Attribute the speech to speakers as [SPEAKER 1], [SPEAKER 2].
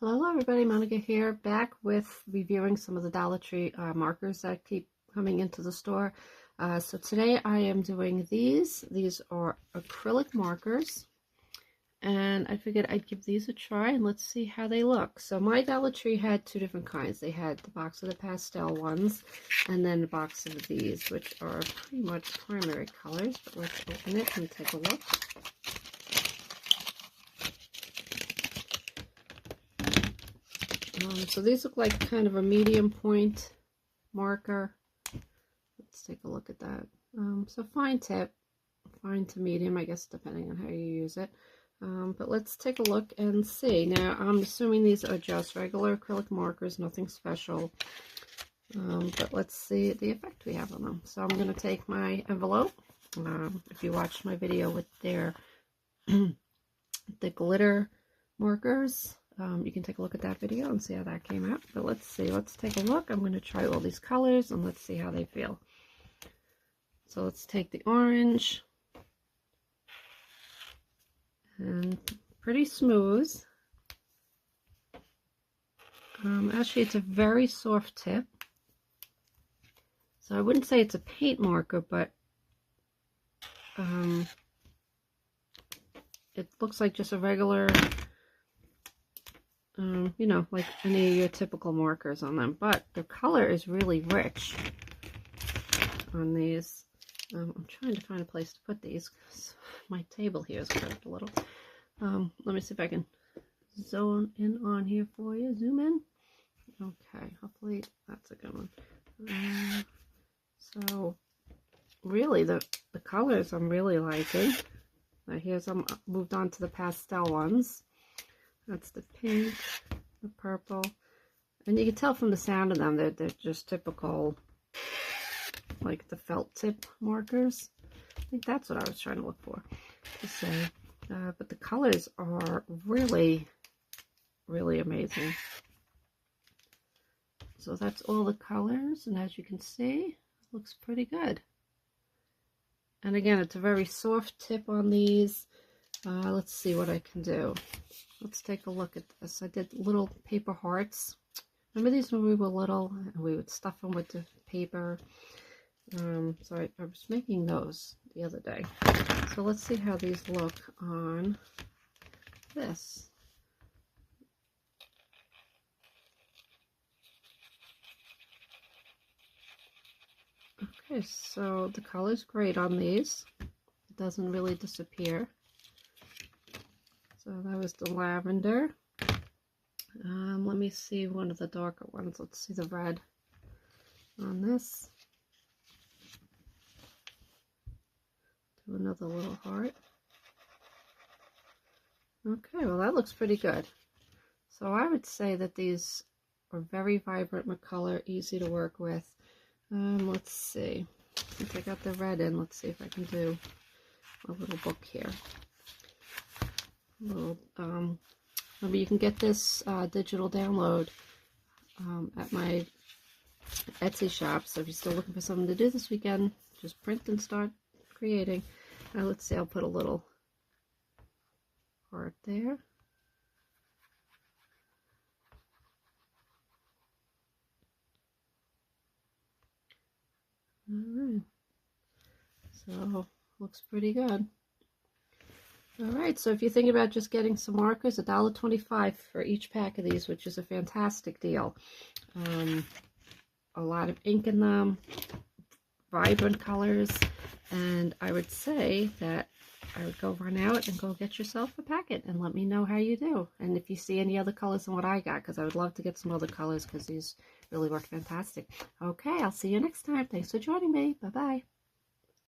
[SPEAKER 1] Hello everybody, Monica here, back with reviewing some of the Dollar Tree markers that keep coming into the store. So today I am doing these. These are acrylic markers, and I figured I'd give these a try and let's see how they look. So my Dollar Tree had two different kinds. They had the box of the pastel ones and then the box of these, which are pretty much primary colors. But let's open it and take a look. So these look like kind of a medium point marker. Let's take a look at that. So fine tip, fine to medium, I guess, depending on how you use it. But let's take a look and see. Now, I'm assuming these are just regular acrylic markers, nothing special. But let's see the effect we have on them. So I'm going to take my envelope. If you watched my video with their the glitter markers, you can take a look at that video and see how that came out. But let's see, let's take a look. I'm going to try all these colors and let's see how they feel. So let's take the orange, and pretty smooth. Actually, it's a very soft tip. So I wouldn't say it's a paint marker, but it looks like just a regular, you know, like any of your typical markers on them, but the color is really rich on these. I'm trying to find a place to put these because my table here is curved a little. Let me see if I can zone in on here for you. Zoom in. Okay, hopefully that's a good one. So really the colors I'm really liking. Now here's, I'm moved on to the pastel ones. That's the pink, the purple, and you can tell from the sound of them that they're just typical, like the felt tip markers. I think that's what I was trying to look for to say. But the colors are really, really amazing. So that's all the colors, and as you can see, it looks pretty good. And again, it's a very soft tip on these. Let's see what I can do. Let's take a look at this. I did little paper hearts. Remember these when we were little and we would stuff them with the paper? So I was making those the other day. So let's see how these look on this. Okay, so the color's great on these. It doesn't really disappear. So that was the lavender. Let me see one of the darker ones. Let's see the red on this. Do another little heart. Okay, well that looks pretty good. So I would say that these are very vibrant with color, easy to work with. Let's see. Since I got the red in, let's see if I can do a little book here. Little, remember you can get this digital download at my Etsy shop. So if you're still looking for something to do this weekend, just print and start creating. Now let's see, I'll put a little heart there. Alright, so looks pretty good. Alright, so if you think about just getting some markers, $1.25 for each pack of these, which is a fantastic deal. A lot of ink in them, vibrant colors, and I would say that I would go run out and go get yourself a packet and let me know how you do. And if you see any other colors than what I got, because I would love to get some other colors because these really work fantastic. Okay, I'll see you next time. Thanks for joining me. Bye-bye.